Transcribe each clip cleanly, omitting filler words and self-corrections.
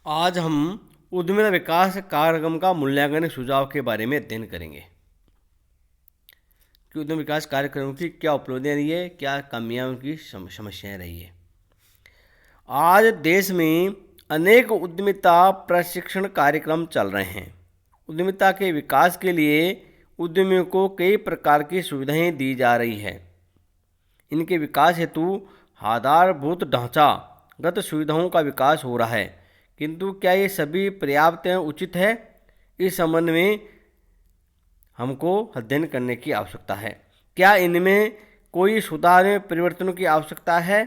आज हम उद्यमिता विकास कार्यक्रम का मूल्यांकन सुझाव के बारे में अध्ययन करेंगे कि उद्यम विकास कार्यक्रम की क्या उपलब्धियां रही है, क्या कमियां, उनकी समस्याएं रही है। आज देश में अनेक उद्यमिता प्रशिक्षण कार्यक्रम चल रहे हैं। उद्यमिता के विकास के लिए उद्यमियों को कई प्रकार की सुविधाएं दी जा रही है। इनके विकास हेतु आधारभूत ढांचागत सुविधाओं का विकास हो रहा है, किंतु क्या ये सभी पर्याप्त एवं उचित है? इस संबंध में हमको अध्ययन करने की आवश्यकता है। क्या इनमें कोई सुधार में परिवर्तनों की आवश्यकता है?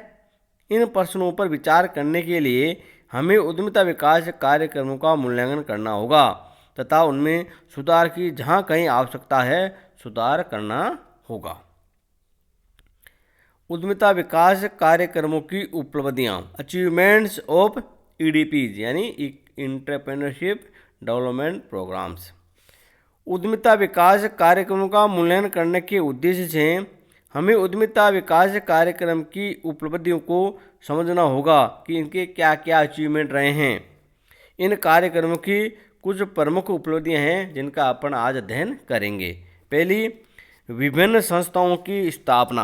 इन प्रश्नों पर विचार करने के लिए हमें उद्यमिता विकास कार्यक्रमों का मूल्यांकन करना होगा तथा उनमें सुधार की जहाँ कहीं आवश्यकता है सुधार करना होगा। उद्यमिता विकास कार्यक्रमों की उपलब्धियाँ, अचीवमेंट्स ऑफ ईडीपीज यानी एंटरप्रेन्योरशिप डेवलपमेंट प्रोग्राम्स। उद्यमिता विकास कार्यक्रमों का मूल्यांकन करने के उद्देश्य से हमें उद्यमिता विकास कार्यक्रम की उपलब्धियों को समझना होगा कि इनके क्या क्या अचीवमेंट रहे हैं। इन कार्यक्रमों की कुछ प्रमुख उपलब्धियां हैं जिनका अपन आज अध्ययन करेंगे। पहली, विभिन्न संस्थाओं की स्थापना।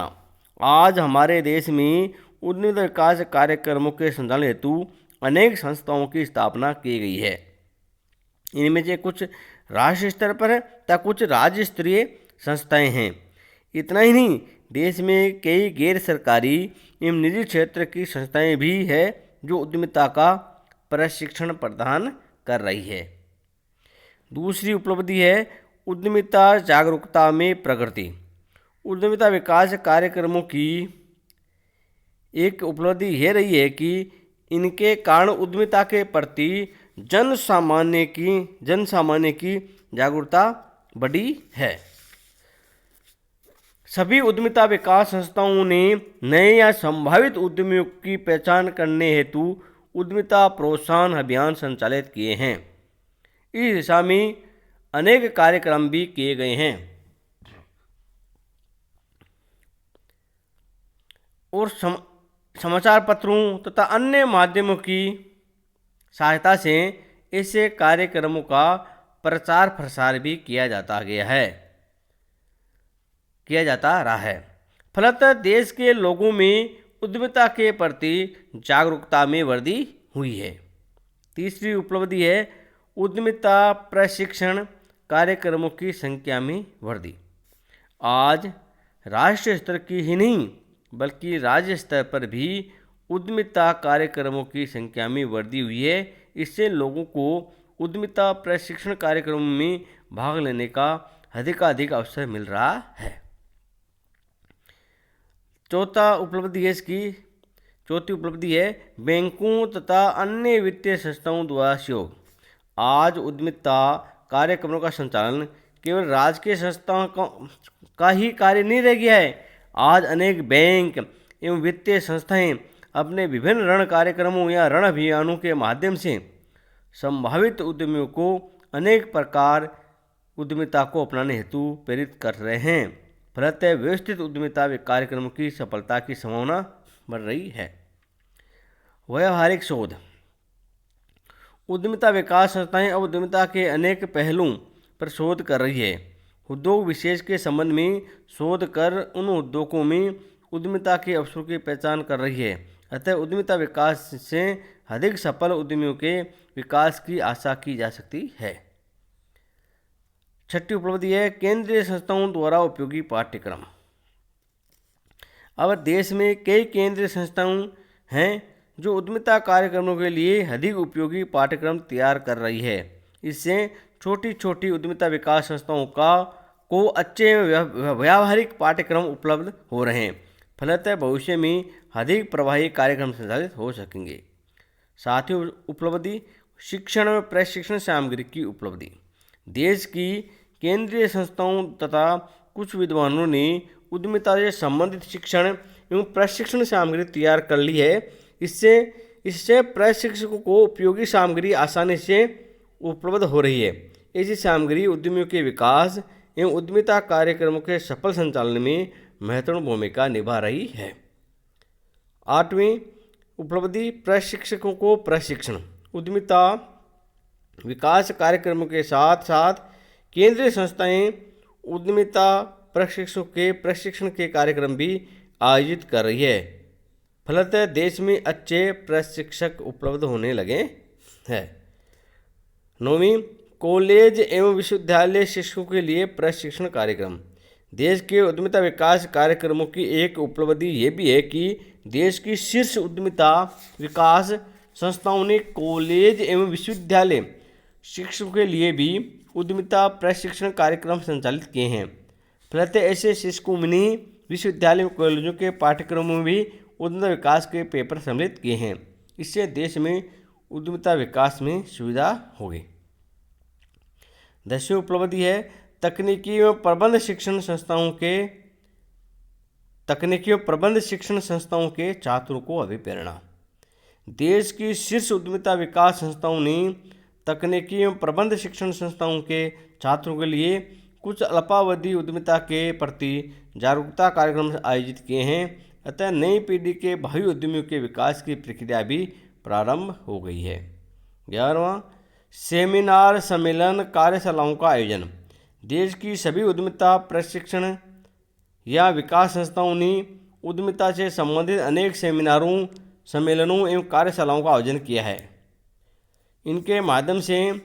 आज हमारे देश में उद्यमिता विकास कार्यक्रमों के संचालन हेतु अनेक संस्थाओं की स्थापना की गई है। इनमें से कुछ राष्ट्रीय स्तर पर है तथा कुछ राज्य स्तरीय संस्थाएं हैं। इतना ही नहीं, देश में कई गैर सरकारी एवं निजी क्षेत्र की संस्थाएं भी है जो उद्यमिता का प्रशिक्षण प्रदान कर रही है। दूसरी उपलब्धि है उद्यमिता जागरूकता में प्रगति। उद्यमिता विकास कार्यक्रमों की एक उपलब्धि यह रही है कि इनके कारण उद्यमिता के प्रति जन सामान्य की जागरूकता बढ़ी है। सभी उद्यमिता विकास संस्थाओं ने नए या संभावित उद्यमियों की पहचान करने हेतु उद्यमिता प्रोत्साहन अभियान संचालित किए हैं। इस दिशा में अनेक कार्यक्रम भी किए गए हैं और समाचार पत्रों तथा अन्य माध्यमों की सहायता से ऐसे कार्यक्रमों का प्रचार प्रसार भी किया जाता रहा है। फलतः देश के लोगों में उद्यमिता के प्रति जागरूकता में वृद्धि हुई है। तीसरी उपलब्धि है उद्यमिता प्रशिक्षण कार्यक्रमों की संख्या में वृद्धि। आज राष्ट्रीय स्तर की ही नहीं बल्कि राज्य स्तर पर भी उद्यमिता कार्यक्रमों की संख्या में वृद्धि हुई है। इससे लोगों को उद्यमिता प्रशिक्षण कार्यक्रमों में भाग लेने का अधिकाधिक अवसर मिल रहा है। चौथी उपलब्धि है बैंकों तथा अन्य वित्तीय संस्थाओं द्वारा सहयोग। आज उद्यमिता कार्यक्रमों का संचालन केवल राजकीय संस्थाओं का ही कार्य नहीं रह गया है। आज अनेक बैंक एवं वित्तीय संस्थाएं अपने विभिन्न ऋण कार्यक्रमों या ऋण अभियानों के माध्यम से संभावित उद्यमियों को अनेक प्रकार उद्यमिता को अपनाने हेतु प्रेरित कर रहे हैं। फलतः व्यवस्थित उद्यमिता कार्यक्रमों की सफलता की संभावना बढ़ रही है। व्यावहारिक शोध। उद्यमिता विकास संस्थाएं अब उद्यमिता के अनेक पहलुओं पर शोध कर रही है। उद्योग विशेष के संबंध में शोध कर उन उद्योगों में उद्यमिता के अवसरों की पहचान कर रही है। अतः उद्यमिता विकास से अधिक सफल उद्यमियों के विकास की आशा की जा सकती है। छठी उपलब्धि है केंद्रीय संस्थाओं द्वारा उपयोगी पाठ्यक्रम। अब देश में कई केंद्रीय संस्थाएं हैं जो उद्यमिता कार्यक्रमों के लिए अधिक उपयोगी पाठ्यक्रम तैयार कर रही है। इससे छोटी छोटी उद्यमिता विकास संस्थाओं को अच्छे व्यावहारिक पाठ्यक्रम उपलब्ध हो रहे हैं। फलतः भविष्य में अधिक प्रभावी कार्यक्रम संचालित हो सकेंगे। साथ ही उपलब्धि शिक्षण व प्रशिक्षण सामग्री की उपलब्धि। देश की केंद्रीय संस्थाओं तथा कुछ विद्वानों ने उद्यमिता से संबंधित शिक्षण एवं प्रशिक्षण सामग्री तैयार कर ली है। इससे प्रशिक्षकों को उपयोगी सामग्री आसानी से उपलब्ध हो रही है। ऐसी सामग्री उद्यमियों के विकास एवं उद्यमिता कार्यक्रमों के सफल संचालन में महत्वपूर्ण भूमिका निभा रही है। 8वीं उपलब्धि प्रशिक्षकों को प्रशिक्षण। उद्यमिता विकास कार्यक्रमों के साथ साथ केंद्रीय संस्थाएं उद्यमिता प्रशिक्षण के कार्यक्रम भी आयोजित कर रही है। फलतः देश में अच्छे प्रशिक्षक उपलब्ध होने लगे हैं। 9वीं, कॉलेज एवं विश्वविद्यालय शिक्षकों के लिए प्रशिक्षण कार्यक्रम। देश के उद्यमिता विकास कार्यक्रमों की एक उपलब्धि ये भी है कि देश की शीर्ष उद्यमिता विकास संस्थाओं ने कॉलेज एवं विश्वविद्यालय शिक्षकों के लिए भी उद्यमिता प्रशिक्षण कार्यक्रम संचालित किए हैं। फलतः ऐसे शिक्षकों ने विश्वविद्यालय और कॉलेजों के पाठ्यक्रमों में भी उद्यमिता विकास के पेपर सम्मिलित किए हैं। इससे देश में उद्यमिता विकास में सुविधा होगी। 10वीं उपलब्धि है तकनीकी एवं प्रबंध शिक्षण संस्थाओं के छात्रों को अभिप्रेरणा। देश की शीर्ष उद्यमिता विकास संस्थाओं ने तकनीकी एवं प्रबंध शिक्षण संस्थाओं के छात्रों के लिए कुछ अल्पावधि उद्यमिता के प्रति जागरूकता कार्यक्रम आयोजित किए हैं। अतः नई पीढ़ी के भावी उद्यमियों के विकास की प्रक्रिया भी प्रारंभ हो गई है। 11वां, सेमिनार सम्मेलन कार्यशालाओं का आयोजन। देश की सभी उद्यमिता प्रशिक्षण या विकास संस्थाओं ने उद्यमिता से संबंधित अनेक सेमिनारों, सम्मेलनों एवं कार्यशालाओं का आयोजन किया है। इनके माध्यम से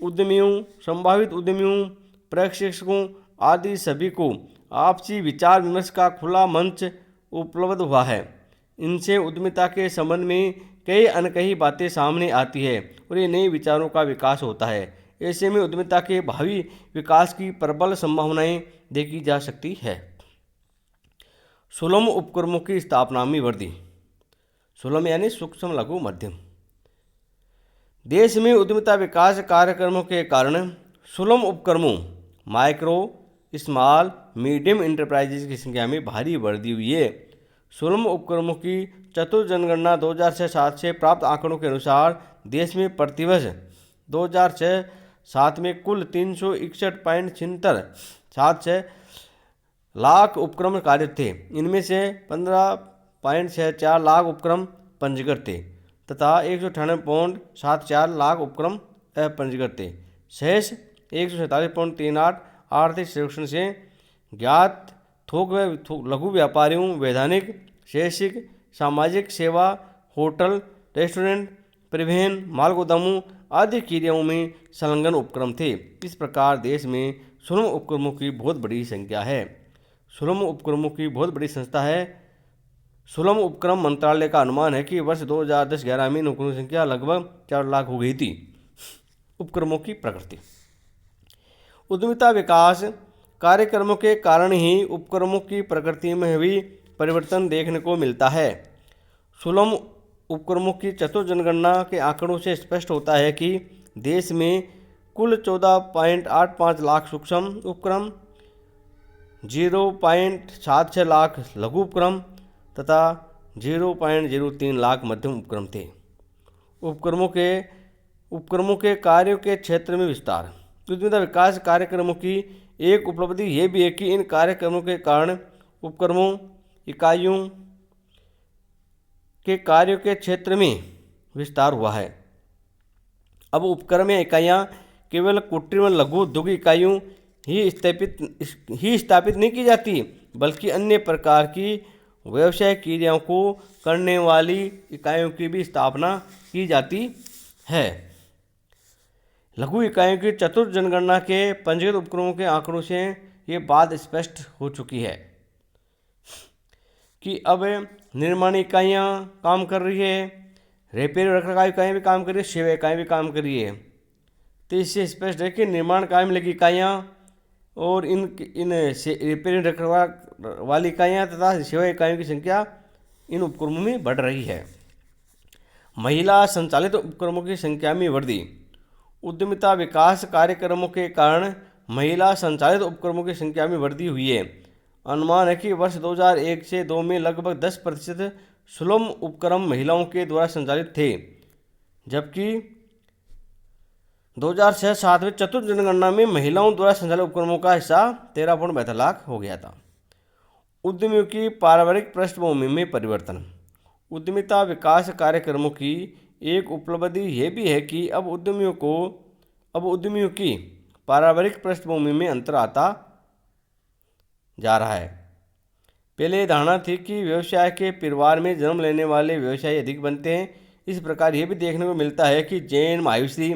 उद्यमियों, संभावित उद्यमियों, प्रशिक्षकों आदि सभी को आपसी विचार विमर्श का खुला मंच उपलब्ध हुआ है। इनसे उद्यमिता के संबंध में कई अनकही बातें सामने आती है और ये नए विचारों का विकास होता है। ऐसे में उद्यमिता के भावी विकास की प्रबल संभावनाएं देखी जा सकती है। सुलभ उपक्रमों की स्थापना में वृद्धि। सुलभ यानी सूक्ष्म, लघु, मध्यम। देश में उद्यमिता विकास कार्यक्रमों के कारण सुलभ उपक्रमों माइक्रो, स्मॉल, मीडियम इंटरप्राइजेज की संख्या में भारी वृद्धि हुई है। सुलभ उपक्रमों की चतुर्थ जनगणना 2006-7 से प्राप्त आंकड़ों के अनुसार देश में प्रतिवर्ष 2006-7 में कुल 361.76 लाख उपक्रम कार्यरत थे। इनमें से 15.64 लाख उपक्रम पंजीकृत थे तथा 198.74 लाख उपक्रम अपंजीकृत थे। शेष 147.38 आर्थिक सर्वेक्षण से ज्ञात थोक व लघु व्यापारियों, वैधानिक, शैक्षिक, सामाजिक सेवा, होटल, रेस्टोरेंट, परिवहन, माल गोदामों आदि क्रियाओं में संलग्न उपक्रम थे। इस प्रकार देश में सुलभ उपक्रमों की बहुत बड़ी संख्या है। सुलभ उपक्रमों की बहुत बड़ी संस्था है। सुलभ उपक्रम मंत्रालय का अनुमान है कि वर्ष 2010-11 में इन उपक्रमों की संख्या लगभग 4 लाख हो गई थी। उपक्रमों की प्रकृति। उद्यमिता विकास कार्यक्रमों के कारण ही उपक्रमों की प्रकृति में भी परिवर्तन देखने को मिलता है। सुलभ उपक्रमों की चतुर्थ जनगणना के आंकड़ों से स्पष्ट होता है कि देश में कुल 14.85 लाख सूक्ष्म उपक्रम, 0.76 लाख लघु उपक्रम तथा 0.03 लाख मध्यम उपक्रम थे। उपक्रमों के कार्यों के क्षेत्र में विस्तार। उद्यमिता विकास कार्यक्रमों की एक उपलब्धि ये भी है कि इन कार्यक्रमों के कारण उपक्रमों इकाइयों के कार्यों के क्षेत्र में विस्तार हुआ है। अब उपक्रम या इकाइयाँ केवल कुटीर एवं लघु उद्योग इकाइयों ही स्थापित नहीं की जाती, बल्कि अन्य प्रकार की व्यवसाय क्रियाओं को करने वाली इकाइयों की भी स्थापना की जाती है। लघु इकाइयों की चतुर्थ जनगणना के पंजीकृत उपक्रमों के आंकड़ों से ये बात स्पष्ट हो चुकी है कि अब निर्माण इकाइयाँ काम कर रही है, रिपेयर रखरखाव इकाइयाँ भी काम कर रही है, सेवा इकाइयाँ भी काम कर रही है। तो इससे स्पष्ट है कि निर्माण कार्य में लगी इकाइयाँ और इन रिपेयर रखरखाव वाली इकाइयाँ तथा सेवा इकाइयों की संख्या इन उपक्रमों में बढ़ रही है। महिला संचालित उपक्रमों की संख्या में वृद्धि। उद्यमिता विकास कार्यक्रमों के कारण महिला संचालित उपक्रमों की संख्या में वृद्धि हुई है। अनुमान है कि वर्ष 2001 से 2 में लगभग 10% सुलभ उपक्रम महिलाओं के द्वारा संचालित थे, जबकि 2006-7 में चतुर्थ जनगणना में महिलाओं द्वारा संचालित उपक्रमों का हिस्सा 13.72 लाख हो गया था। उद्यमियों की पारिवारिक पृष्ठभूमि में परिवर्तन। उद्यमिता विकास कार्यक्रमों की एक उपलब्धि यह भी है कि अब उद्यमियों की पारिवारिक पृष्ठभूमि में अंतर आता जा रहा है। पहले ये धारणा थी कि व्यवसाय के परिवार में जन्म लेने वाले व्यवसायी अधिक बनते हैं। इस प्रकार यह भी देखने को मिलता है कि जैन, मायूसी,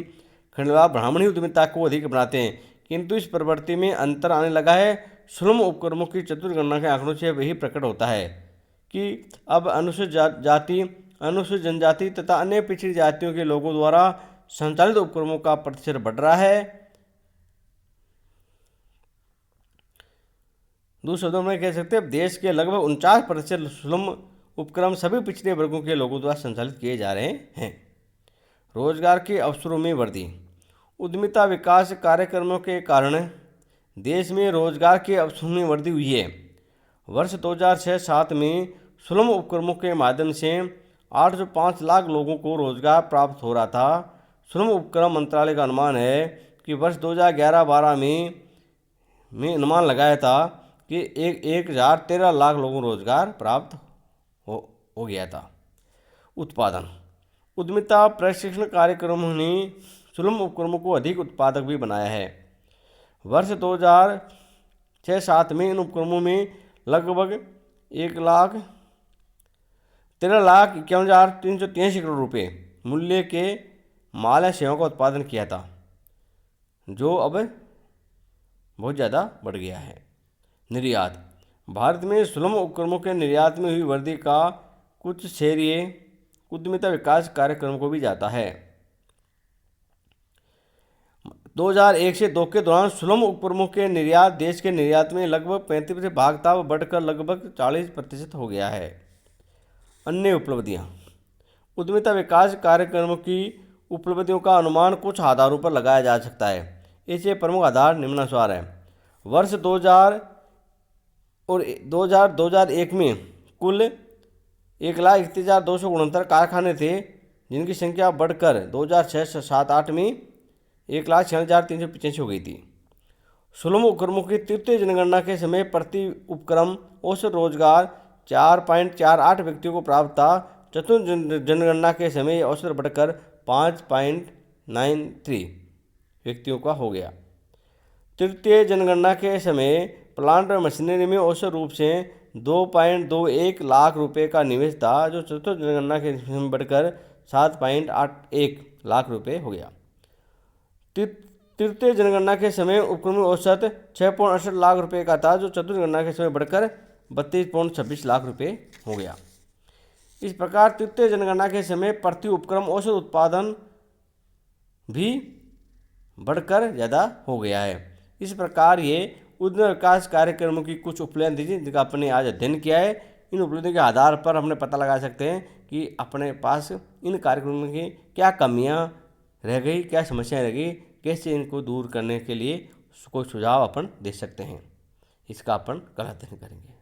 खंडवा, ब्राह्मणी उद्यमिता को अधिक बनाते हैं, किंतु इस प्रवृत्ति में अंतर आने लगा है। सुलभ उपक्रमों की चतुर्गणना के आंकड़ों से वही प्रकट होता है कि अब अनुसूचित जनजाति तथा अन्य पिछड़ी जातियों के लोगों द्वारा संचालित उपक्रमों का प्रतिशत बढ़ रहा है। दूसरे शब्दों में कह सकते हैं देश के लगभग 49% सुलभ उपक्रम सभी पिछड़े वर्गों के लोगों द्वारा संचालित किए जा रहे हैं। रोजगार के अवसरों में वृद्धि। उद्यमिता विकास कार्यक्रमों के कारण देश में रोजगार के अवसरों में वृद्धि हुई है। वर्ष 2006-07 में सुलभ उपक्रमों के माध्यम से 805 लाख लोगों को रोजगार प्राप्त हो रहा था। सुलभ उपक्रम मंत्रालय का अनुमान है कि वर्ष 2011-12 में अनुमान लगाया था कि 1013 लाख लोगों को रोजगार प्राप्त हो गया था। उत्पादन। उद्यमिता प्रशिक्षण कार्यक्रमों ने सुलभ उपक्रमों को अधिक उत्पादक भी बनाया है। वर्ष 2006-07 में इन उपक्रमों में लगभग 13,51,383 करोड़ रुपये मूल्य के माल या सेवाओं का उत्पादन किया था, जो अब बहुत ज़्यादा बढ़ गया है। निर्यात। भारत में सुलभ उपक्रमों के निर्यात में हुई वृद्धि का कुछ श्रेय उद्यमिता विकास कार्यक्रम को भी जाता है। 2001 से 2 के दौरान सुलभ उपक्रमों के निर्यात देश के निर्यात में लगभग 35% भाग था, बढ़कर लगभग 40% हो गया है। अन्य उपलब्धियां। उद्यमिता विकास कार्यक्रमों की उपलब्धियों का अनुमान कुछ आधारों पर लगाया जा सकता है। इसके प्रमुख आधार निम्नानुसार है। वर्ष 2001 में कुल 1,31,269 कारखाने थे, जिनकी संख्या बढ़कर 2006-07-08 में 1,46,385 हो गई थी। सुलभ उपक्रमों की तृतीय जनगणना के समय प्रति उपक्रम औसत रोजगार 4.48 व्यक्तियों को प्राप्त था। चतुर्थ जनगणना के समय औसत बढ़कर 5.93 व्यक्तियों का हो गया। तृतीय जनगणना के समय प्लांट और मशीनरी में औसत रूप से 2.21 लाख रुपए का निवेश था, जो चतुर्थ जनगणना के समय बढ़कर 7.81 लाख रुपए हो गया। तृतीय जनगणना के समय उपक्रम औसत 6.68 लाख रुपए का था, जो चतुर्थ गणना के समय बढ़कर 32.26 लाख रुपए हो गया। इस प्रकार तृतीय जनगणना के समय प्रति उपक्रम औसत उत्पादन भी बढ़कर ज़्यादा हो गया है। इस प्रकार ये उद्यम विकास कार्यक्रमों की कुछ उपलब्धि थी, जिनका अपने आज अध्ययन किया है। इन उपलब्धियों के आधार पर हमने पता लगा सकते हैं कि अपने पास इन कार्यक्रमों की क्या कमियां रह गई, क्या समस्याएं रह गई, कैसे इनको दूर करने के लिए कोई सुझाव अपन दे सकते हैं। इसका अपन कल अध्ययन करेंगे।